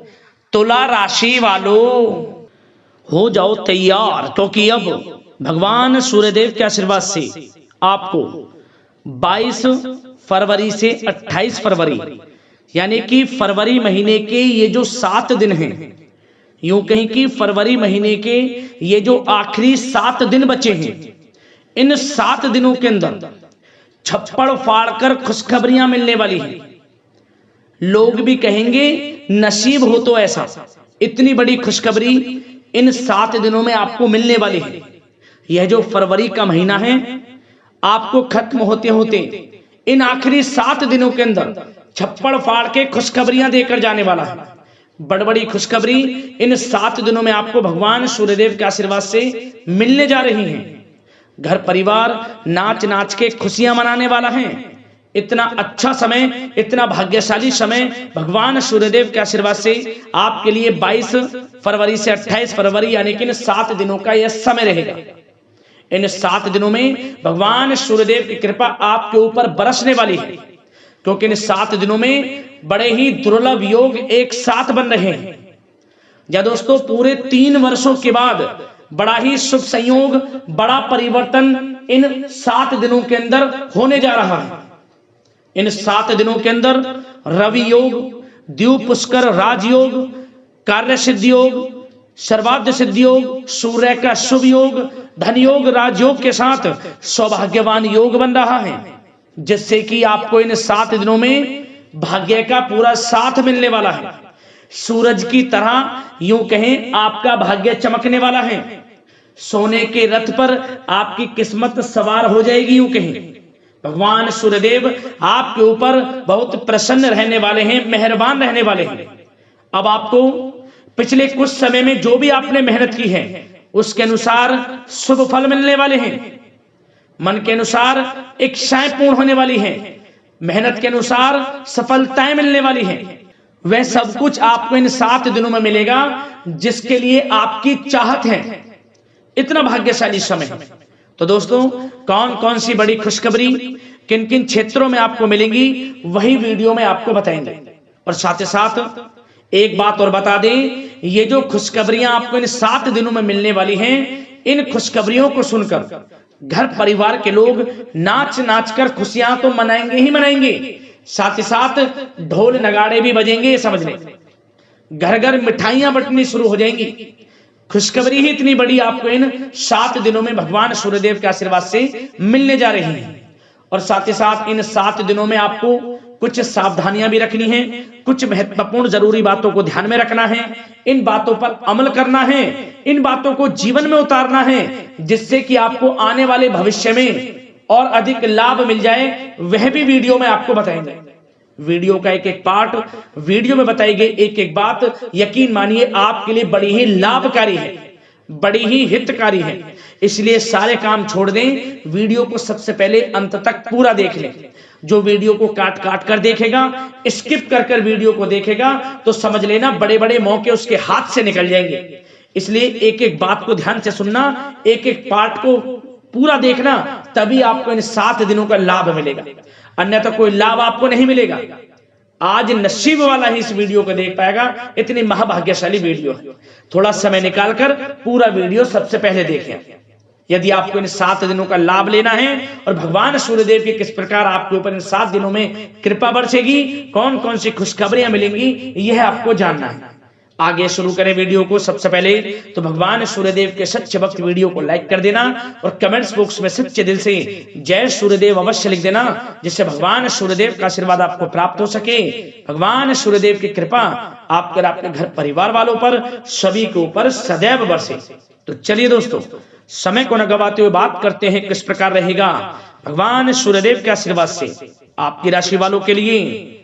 तुला राशि वालों हो जाओ तैयार, क्योंकि अब भगवान सूर्यदेव के आशीर्वाद से आपको 22 फरवरी से 28 फरवरी यानी कि फरवरी महीने के ये जो 7 दिन हैं, यूं कहीं कि फरवरी महीने के ये जो आखिरी 7 दिन बचे हैं, इन 7 दिनों के अंदर छप्पड़ फाड़कर खुशखबरियां मिलने वाली हैं। लोग भी कहेंगे नसीब हो तो ऐसा, इतनी बड़ी खुशखबरी इन 7 दिनों में आपको मिलने वाली है। यह जो फरवरी का महीना है आपको खत्म होते होते इन आखिरी 7 दिनों के अंदर छप्पड़ फाड़ के खुशखबरियां देकर जाने वाला है। बड़ी बड़ी खुशखबरी इन 7 दिनों में आपको भगवान सूर्यदेव के आशीर्वाद से मिलने जा रही हैं। घर परिवार नाच नाच के खुशियां मनाने वाला है। इतना अच्छा समय, इतना भाग्यशाली समय भगवान सूर्यदेव के आशीर्वाद से आपके लिए 22 फरवरी से 28 फरवरी यानी कि इन 7 दिनों का यह समय रहेगा। इन 7 दिनों में भगवान सूर्यदेव की कृपा आपके ऊपर बरसने वाली है, क्योंकि इन 7 दिनों में बड़े ही दुर्लभ योग एक साथ बन रहे हैं। या दोस्तों, पूरे 3 वर्षों के बाद बड़ा ही शुभ संयोग, बड़ा परिवर्तन इन 7 दिनों के अंदर होने जा रहा है। इन 7 दिनों के अंदर रवि योग, द्वीप पुष्कर राजयोग, कार्य सिद्धि योग, सर्वाद्य सिद्धि योग, सूर्य का शुभ योग, धन योग राजयोग के साथ सौभाग्यवान योग बन रहा है, जिससे कि आपको इन 7 दिनों में भाग्य का पूरा साथ मिलने वाला है। सूरज की तरह यूं कहें आपका भाग्य चमकने वाला है। सोने के रथ पर आपकी किस्मत सवार हो जाएगी। यूं कहें भगवान सूर्यदेव आपके ऊपर बहुत प्रसन्न रहने वाले हैं, मेहरबान रहने वाले हैं। अब आपको पिछले कुछ समय में जो भी आपने मेहनत की है उसके अनुसार शुभ फल मिलने वाले हैं। मन के अनुसार इच्छाएं पूर्ण होने वाली हैं। मेहनत के अनुसार सफलताएं मिलने वाली हैं। वह सब कुछ आपको इन 7 दिनों में मिलेगा जिसके लिए आपकी चाहत है। इतना भाग्यशाली समय है। तो दोस्तों, कौन कौन सी बड़ी खुशखबरी किन किन क्षेत्रों में आपको मिलेंगी वही वीडियो में आपको बताएंगे। और साथ ही साथ एक बात और बता दें, ये जो खुशखबरियां आपको इन 7 दिनों में मिलने वाली हैं, इन खुशखबरियों को सुनकर घर परिवार के लोग नाच नाच कर खुशियां तो मनाएंगे ही मनाएंगे, साथ ही साथ ढोल नगाड़े भी बजेंगे। समझ लें, घर घर मिठाइयां बंटनी शुरू हो जाएंगी। खुशखबरी ही इतनी बड़ी आपको इन 7 दिनों में भगवान सूर्यदेव के आशीर्वाद से मिलने जा रही है। और साथ ही साथ इन 7 दिनों में आपको कुछ सावधानियां भी रखनी है, कुछ महत्वपूर्ण जरूरी बातों को ध्यान में रखना है, इन बातों पर अमल करना है, इन बातों को जीवन में उतारना है, जिससे कि आपको आने वाले भविष्य में और अधिक लाभ मिल जाए। वह भी वीडियो में आपको बताएंगे। वीडियो का एक एक पार्ट, वीडियो में बताई गई एक एक बात यकीन मानिए आपके लिए बड़ी ही लाभकारी है, बड़ी ही हितकारी है। इसलिए सारे काम छोड़ दें, वीडियो को सबसे पहले अंत तक पूरा देख लें। जो वीडियो को काट काट कर देखेगा, स्किप कर कर वीडियो को देखेगा, तो समझ लेना बड़े बड़े मौके उसके हाथ से निकल जाएंगे। इसलिए एक एक बात को ध्यान से सुनना, एक एक पार्ट को पूरा देखना, तभी आपको इन 7 दिनों का लाभ मिलेगा, अन्यथा कोई लाभ आपको नहीं मिलेगा। आज नसीब वाला ही इस वीडियो को देख पाएगा। इतनी महाभाग्यशाली वीडियो है। थोड़ा समय निकालकर पूरा वीडियो सबसे पहले देखें। यदि आपको इन 7 दिनों का लाभ लेना है और भगवान सूर्यदेव की किस प्रकार आपके ऊपर इन 7 दिनों में कृपा बरसेगी, कौन कौन सी खुशखबरियां मिलेंगी, यह आपको जानना है। आगे शुरू करें वीडियो को। सबसे पहले तो भगवान सूर्यदेव के सच्चे भक्त वीडियो को लाइक कर देना और कमेंट्स बॉक्स में सच्चे दिल से जय सूर्यदेव अवश्य लिख देना, जिससे भगवान सूर्यदेव का आशीर्वाद आपको प्राप्त हो सके। भगवान सूर्यदेव की कृपा आप पर, आपके घर परिवार वालों पर, सभी के ऊपर सदैव बरसे। तो चलिए दोस्तों, समय को न गवाते हुए बात करते हैं किस प्रकार रहेगा भगवान सूर्यदेव के आशीर्वाद से आपकी राशि वालों के लिए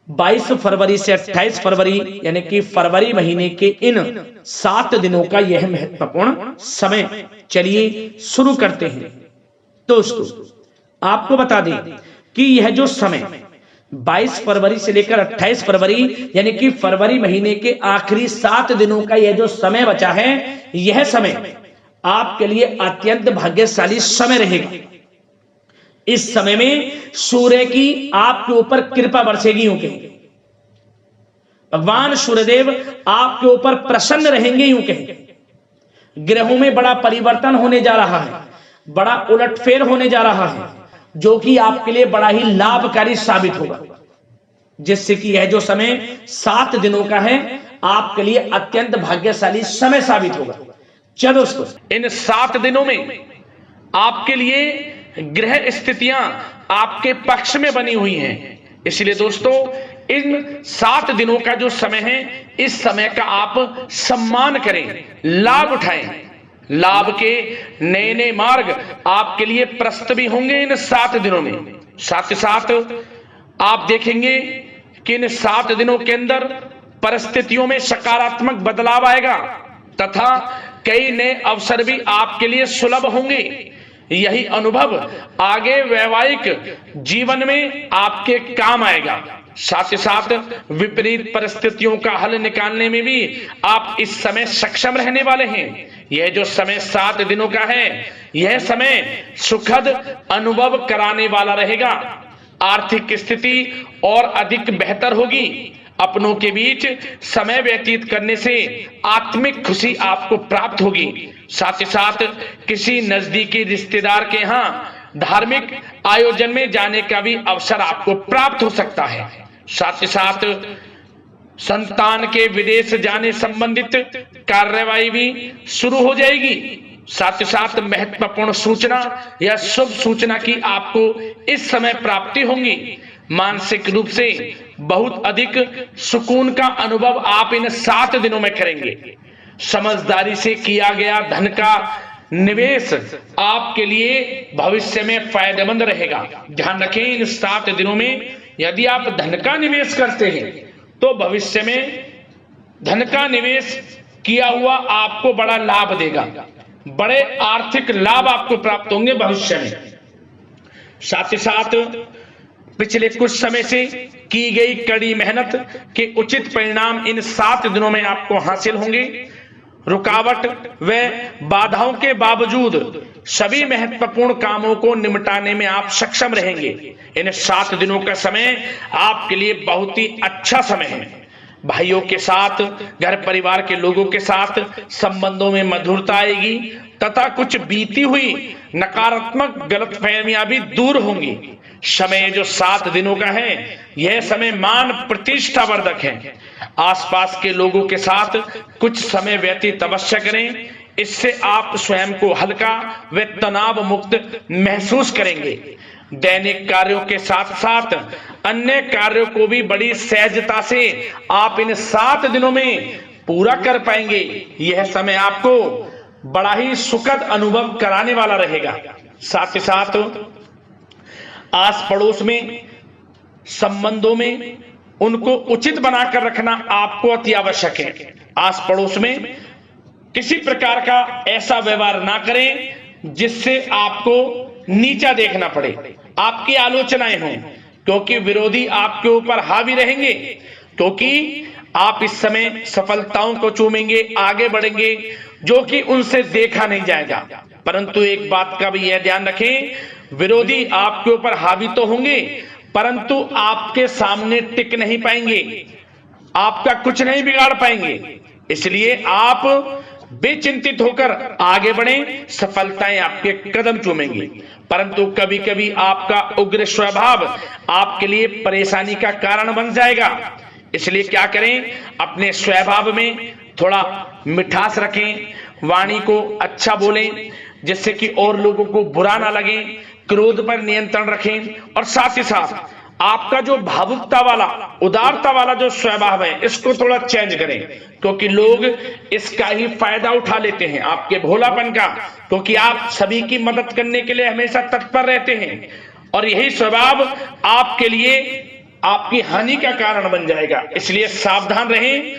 22 फरवरी से 28 फरवरी यानी कि फरवरी महीने के इन 7 दिनों का यह महत्वपूर्ण समय। चलिए शुरू करते हैं। दोस्तों, आपको बता दें कि यह जो समय 22 फरवरी से लेकर 28 फरवरी यानी कि फरवरी महीने के आखिरी 7 दिनों का यह जो समय बचा है, यह समय आपके लिए अत्यंत भाग्यशाली समय रहेगा। इस समय में सूर्य की आपके ऊपर कृपा बरसेगी। यूं कहें भगवान सूर्यदेव आपके ऊपर प्रसन्न रहेंगे, यूं कहें। ग्रहों में बड़ा परिवर्तन होने जा रहा है, बड़ा उलटफेर होने जा रहा है, जो कि आपके लिए बड़ा ही लाभकारी साबित होगा, जिससे कि यह जो समय 7 दिनों का है आपके लिए अत्यंत भाग्यशाली समय साबित होगा। चलो दोस्तों, इन 7 दिनों में आपके लिए ग्रह स्थितियां आपके पक्ष में बनी हुई हैं। इसलिए दोस्तों, इन 7 दिनों का जो समय है, इस समय का आप सम्मान करें, लाभ उठाएं। लाभ के नए नए मार्ग आपके लिए प्रशस्त भी होंगे इन 7 दिनों में। साथ ही साथ आप देखेंगे कि इन 7 दिनों के अंदर परिस्थितियों में सकारात्मक बदलाव आएगा तथा कई नए अवसर भी आपके लिए सुलभ होंगे। यही अनुभव आगे वैवाहिक जीवन में आपके काम आएगा। साथ ही साथ विपरीत परिस्थितियों का हल निकालने में भी आप इस समय सक्षम रहने वाले हैं। यह जो समय 7 दिनों का है, यह समय सुखद अनुभव कराने वाला रहेगा। आर्थिक स्थिति और अधिक बेहतर होगी। अपनों के बीच समय व्यतीत करने से आत्मिक खुशी आपको प्राप्त होगी। साथ ही साथ किसी नजदीकी रिश्तेदार के यहाँ धार्मिक आयोजन में जाने का भी अवसर आपको प्राप्त हो सकता है। साथ ही साथ संतान के विदेश जाने संबंधित कार्यवाही भी शुरू हो जाएगी। साथ ही साथ महत्वपूर्ण सूचना या शुभ सूचना की आपको इस समय प्राप्ति होगी। मानसिक रूप से बहुत अधिक सुकून का अनुभव आप इन 7 दिनों में करेंगे। समझदारी से किया गया धन का निवेश आपके लिए भविष्य में फायदेमंद रहेगा। ध्यान रखें, इन 7 दिनों में यदि आप धन का निवेश करते हैं तो भविष्य में धन का निवेश किया हुआ आपको बड़ा लाभ देगा। बड़े आर्थिक लाभ आपको प्राप्त होंगे भविष्य में। साथ ही साथ पिछले कुछ समय से की गई कड़ी मेहनत के उचित परिणाम इन 7 दिनों में आपको हासिल होंगे। रुकावट व बाधाओं के बावजूद सभी महत्वपूर्ण कामों को निपटाने में आप सक्षम रहेंगे। इन 7 दिनों का समय आपके लिए बहुत ही अच्छा समय है। भाइयों के साथ, घर परिवार के लोगों के साथ संबंधों में मधुरता आएगी तथा कुछ बीती हुई नकारात्मक गलतफहमियां भी दूर होंगी। समय जो 7 दिनों का है, यह समय मान प्रतिष्ठा वर्धक है। आसपास के लोगों के साथ कुछ समय व्यतीत अवश्य करें। इससे आप स्वयं को हल्का व तनाव मुक्त महसूस करेंगे। दैनिक कार्यों के साथ साथ अन्य कार्यों को भी बड़ी सहजता से आप इन 7 दिनों में पूरा कर पाएंगे। यह समय आपको बड़ा ही सुखद अनुभव कराने वाला रहेगा। साथ ही साथ आस पड़ोस में संबंधों में उनको उचित बनाकर रखना आपको अति आवश्यक है। आस पड़ोस में किसी प्रकार का ऐसा व्यवहार ना करें जिससे आपको नीचा देखना पड़े, आपकी आलोचनाएं हों, क्योंकि विरोधी आपके ऊपर हावी रहेंगे। क्योंकि आप इस समय सफलताओं को चूमेंगे, आगे बढ़ेंगे, जो कि उनसे देखा नहीं जाएगा। परंतु एक बात का भी यह ध्यान रखें, विरोधी आपके ऊपर हावी तो होंगे परंतु आपके सामने टिक नहीं पाएंगे, आपका कुछ नहीं बिगाड़ पाएंगे। इसलिए आप बेचिंतित होकर आगे बढ़ें, सफलताएं आपके कदम चूमेंगी। परंतु कभी कभी आपका उग्र स्वभाव आपके लिए परेशानी का कारण बन जाएगा। इसलिए क्या करें, अपने स्वभाव में थोड़ा मिठास रखें, वाणी को अच्छा बोलें जिससे कि और लोगों को बुरा ना लगे, क्रोध पर नियंत्रण रखें। और साथ ही साथ आपका जो भावुकता वाला, उदारता वाला जो स्वभाव है, इसको थोड़ा चेंज करें, क्योंकि लोग इसका ही फायदा उठा लेते हैं, आपके भोलापन का, क्योंकि आप सभी की मदद करने के लिए हमेशा तत्पर रहते हैं। और यही स्वभाव आपके लिए आपकी हानि का कारण बन जाएगा। इसलिए सावधान रहें,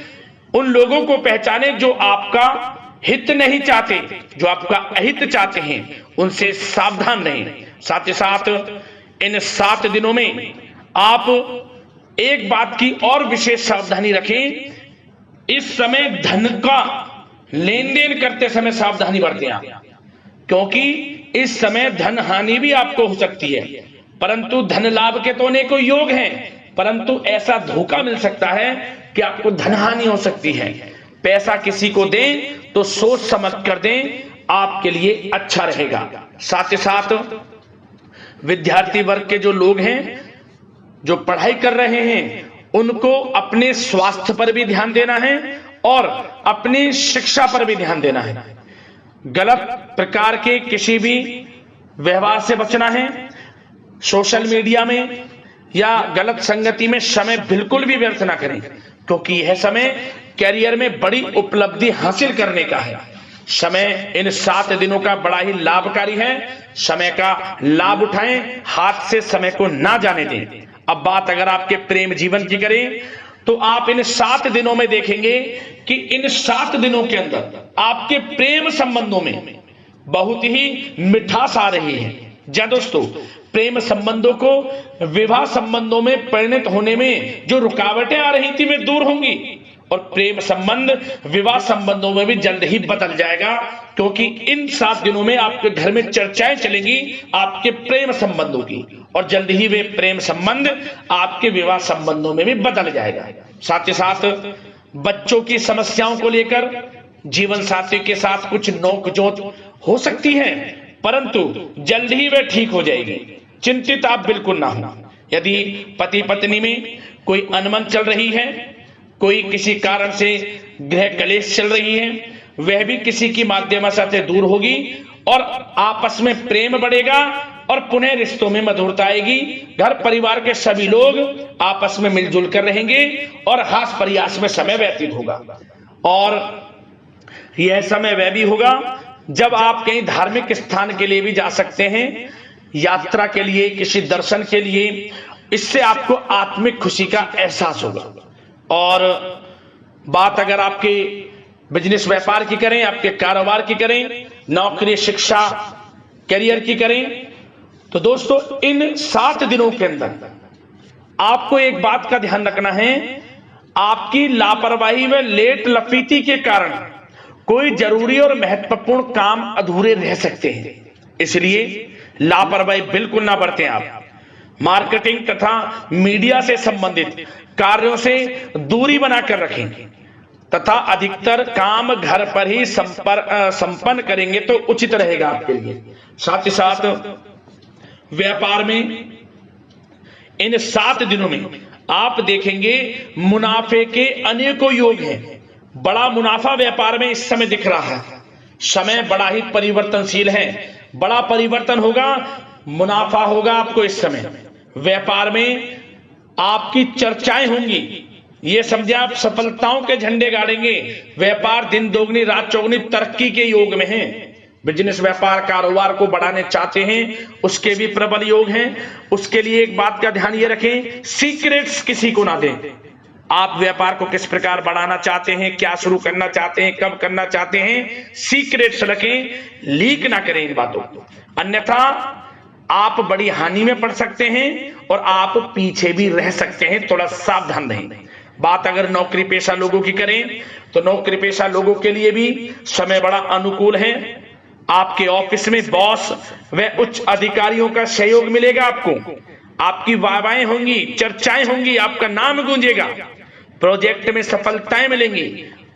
उन लोगों को पहचाने जो आपका हित नहीं चाहते, जो आपका अहित चाहते हैं, उनसे सावधान रहें। साथ ही साथ इन 7 दिनों में आप एक बात की और विशेष सावधानी रखें, इस समय धन का लेन देन करते समय सावधानी बरतें आप, क्योंकि इस समय धन हानि भी आपको हो सकती है। परंतु धन लाभ के तो अनेकों योग हैं, परंतु ऐसा धोखा मिल सकता है कि आपको धनहानि हो सकती है। पैसा किसी को दें तो सोच समझ कर दें, आपके लिए अच्छा रहेगा। साथ ही साथ विद्यार्थी वर्ग के जो लोग हैं, जो पढ़ाई कर रहे हैं, उनको अपने स्वास्थ्य पर भी ध्यान देना है और अपनी शिक्षा पर भी ध्यान देना है। गलत प्रकार के किसी भी व्यवहार से बचना है। सोशल मीडिया में या गलत संगति में समय बिल्कुल भी व्यर्थ ना करें, क्योंकि यह समय कैरियर में बड़ी उपलब्धि हासिल करने का है। समय इन 7 दिनों का बड़ा ही लाभकारी है। समय का लाभ उठाएं, हाथ से समय को ना जाने दें। अब बात अगर आपके प्रेम जीवन की करें तो आप इन 7 दिनों में देखेंगे कि इन 7 दिनों के अंदर आपके प्रेम संबंधों में बहुत ही मिठास आ रही है। जी दोस्तों, प्रेम संबंधों को विवाह संबंधों में परिणत होने में जो रुकावटें आ रही थी वे दूर होंगी और प्रेम संबंध विवाह संबंधों में भी जल्द ही बदल जाएगा, क्योंकि इन 7 दिनों में आपके घर में चर्चाएं चलेंगी आपके प्रेम संबंधों की और जल्द ही वे प्रेम संबंध आपके विवाह संबंधों में भी बदल जाएगा। साथ ही साथ बच्चों की समस्याओं को लेकर जीवन साथी के साथ कुछ नोकझोंक हो सकती है, परंतु जल्द ही वे ठीक हो जाएगी। चिंतित आप बिल्कुल ना हो। यदि पति पत्नी में कोई अनबन चल रही है, कोई किसी कारण से गृह कलेश चल रही है, वह भी किसी की माध्यम से दूर होगी और आपस में प्रेम बढ़ेगा और पुनः रिश्तों में मधुरता आएगी। घर परिवार के सभी लोग आपस में मिलजुल कर रहेंगे और हास प्रयास में समय व्यतीत होगा। और यह समय वह भी होगा जब आप कहीं धार्मिक स्थान के लिए भी जा सकते हैं, यात्रा के लिए, किसी दर्शन के लिए। इससे आपको आत्मिक खुशी का एहसास होगा। और बात अगर आपके बिजनेस व्यापार की करें, आपके कारोबार की करें, नौकरी, शिक्षा, करियर की करें, तो दोस्तों इन 7 दिनों के अंदर आपको एक बात का ध्यान रखना है। आपकी लापरवाही व लेट लफीती के कारण कोई जरूरी और महत्वपूर्ण काम अधूरे रह सकते हैं, इसलिए लापरवाही बिल्कुल ना बरतें। आप मार्केटिंग तथा मीडिया से संबंधित कार्यों से दूरी बनाकर रखें तथा अधिकतर काम घर पर ही संपन्न करेंगे तो उचित रहेगा आपके लिए। साथ ही साथ व्यापार में इन 7 दिनों में आप देखेंगे मुनाफे के अनेकों योग हैं। बड़ा मुनाफा व्यापार में इस समय दिख रहा है। समय बड़ा ही परिवर्तनशील है, बड़ा परिवर्तन होगा, मुनाफा होगा आपको इस समय। व्यापार में आपकी चर्चाएं होंगी, ये समझे आप सफलताओं के झंडे गाड़ेंगे। व्यापार दिन दोगुनी रात चौगुनी तरक्की के योग में है। बिजनेस व्यापार कारोबार को बढ़ाने चाहते हैं, उसके भी प्रबल योग हैं। उसके लिए एक बात का ध्यान ये रखें, सीक्रेट्स किसी को ना दें। आप व्यापार को किस प्रकार बढ़ाना चाहते हैं, क्या शुरू करना चाहते हैं, कब करना चाहते हैं, सीक्रेट्स रखें, लीक ना करें इन बातों को, अन्यथा आप बड़ी हानि में पड़ सकते हैं और आप पीछे भी रह सकते हैं। थोड़ा सावधान रहें। बात अगर नौकरी पेशा लोगों की करें तो नौकरी पेशा लोगों के लिए भी समय बड़ा अनुकूल है। आपके ऑफिस में बॉस व उच्च अधिकारियों का सहयोग मिलेगा आपको, आपकी वाहवाहें होंगी, चर्चाएं होंगी, आपका नाम गूंजेगा, प्रोजेक्ट में सफलताएं मिलेंगी।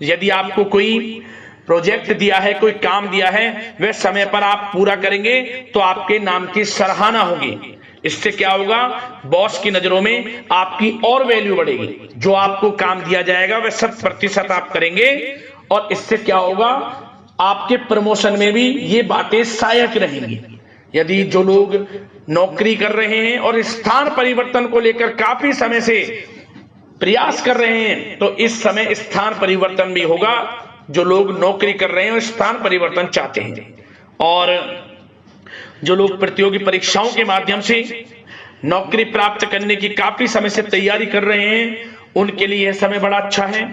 यदि आपको कोई प्रोजेक्ट दिया है, कोई काम दिया है, वह समय पर आप पूरा करेंगे तो आपके नाम की सराहना होगी। इससे क्या होगा, बॉस की नजरों में आपकी और वैल्यू बढ़ेगी। जो आपको काम दिया जाएगा वह 100% आप करेंगे और इससे क्या होगा, आपके प्रमोशन में भी ये बातें सहायक रहेंगी। यदि जो लोग नौकरी कर रहे हैं और स्थान परिवर्तन को लेकर काफी समय से प्रयास कर रहे हैं तो इस समय स्थान परिवर्तन भी होगा। जो लोग नौकरी कर रहे हैं और स्थान परिवर्तन चाहते हैं, और जो लोग प्रतियोगी परीक्षाओं के माध्यम से नौकरी प्राप्त करने की काफी समय से तैयारी कर रहे हैं, उनके लिए यह समय बड़ा अच्छा है।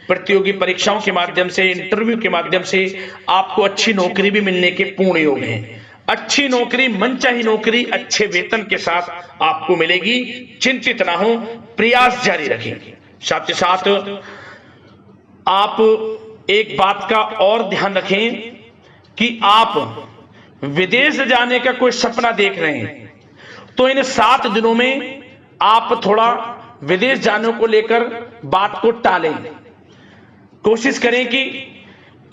प्रतियोगी परीक्षाओं के माध्यम से, इंटरव्यू के माध्यम से आपको अच्छी नौकरी भी मिलने के पूर्ण योग हैं। अच्छी नौकरी, मनचाही नौकरी अच्छे वेतन के साथ आपको मिलेगी। चिंतित ना हो, प्रयास जारी रखें। साथ ही साथ आप एक बात का और ध्यान रखें कि आप विदेश जाने का कोई सपना देख रहे हैं तो इन 7 दिनों में आप थोड़ा विदेश जाने को लेकर बात को टालें। कोशिश करें कि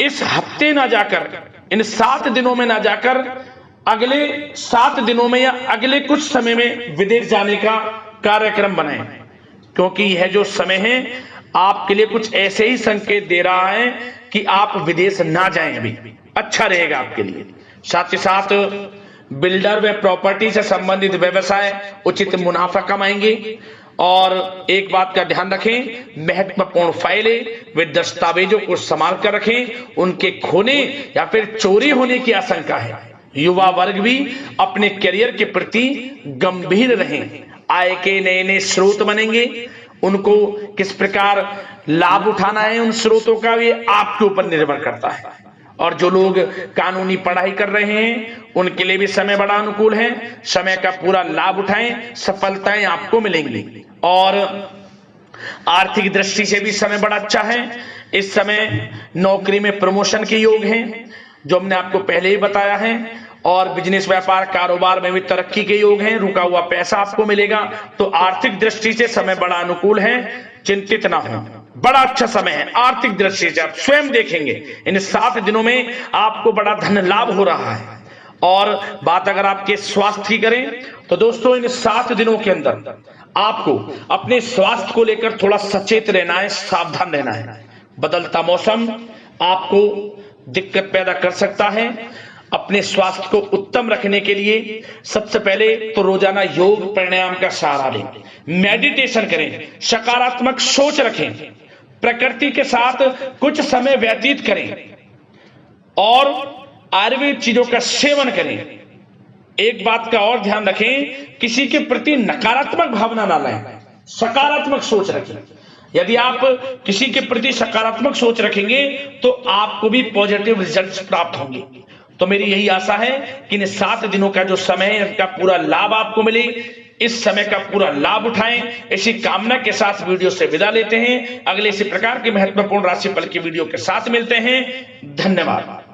इस हफ्ते ना जाकर, इन 7 दिनों में ना जाकर, अगले 7 दिनों में या अगले कुछ समय में विदेश जाने का कार्यक्रम बनाएं, क्योंकि यह जो समय है आपके लिए कुछ ऐसे ही संकेत दे रहा है कि आप विदेश ना जाएं, अभी अच्छा रहेगा आपके लिए। साथ ही साथ बिल्डर व प्रॉपर्टी से संबंधित व्यवसाय उचित मुनाफा कमाएंगे। और एक बात का ध्यान रखें, महत्वपूर्ण फाइलें व दस्तावेजों को संभाल कर रखें, उनके खोने या फिर चोरी होने की आशंका है। युवा वर्ग भी अपने करियर के प्रति गंभीर रहें। आय के नए नए स्रोत बनेंगे, उनको किस प्रकार लाभ उठाना है उन स्रोतों का, ये आपके ऊपर निर्भर करता है। और जो लोग कानूनी पढ़ाई कर रहे हैं उनके लिए भी समय बड़ा अनुकूल है। समय का पूरा लाभ उठाएं, सफलताएं आपको मिलेंगी। और आर्थिक दृष्टि से भी समय बड़ा अच्छा है। इस समय नौकरी में प्रमोशन के योग हैं, जो हमने आपको पहले ही बताया है। और बिजनेस, व्यापार, कारोबार में भी तरक्की के योग हैं। रुका हुआ पैसा आपको मिलेगा। तो आर्थिक दृष्टि से समय बड़ा अनुकूल है, चिंतित ना हो, बड़ा अच्छा समय है आर्थिक दृष्टि से। आप स्वयं देखेंगे इन 7 दिनों में आपको बड़ा धन लाभ हो रहा है। और बात अगर आपके स्वास्थ्य की करें तो दोस्तों, इन 7 दिनों के अंदर आपको अपने स्वास्थ्य को लेकर थोड़ा सचेत रहना है, सावधान रहना है। बदलता मौसम आपको दिक्कत पैदा कर सकता है। अपने स्वास्थ्य को उत्तम रखने के लिए सबसे पहले तो रोजाना योग प्राणायाम का सहारा लें, मेडिटेशन करें, सकारात्मक सोच रखें, प्रकृति के साथ कुछ समय व्यतीत करें और आयुर्वेद चीजों का सेवन करें। एक बात का और ध्यान रखें, किसी के प्रति नकारात्मक भावना ना लाएं, सकारात्मक सोच रखें। यदि आप किसी के प्रति सकारात्मक सोच रखेंगे तो आपको भी पॉजिटिव रिजल्ट्स प्राप्त होंगे। तो मेरी यही आशा है कि इन 7 दिनों का जो समय है इसका पूरा लाभ आपको मिले, इस समय का पूरा लाभ उठाएं। इसी कामना के साथ वीडियो से विदा लेते हैं। अगले इसी प्रकार के महत्वपूर्ण राशिफल की वीडियो के साथ मिलते हैं। धन्यवाद।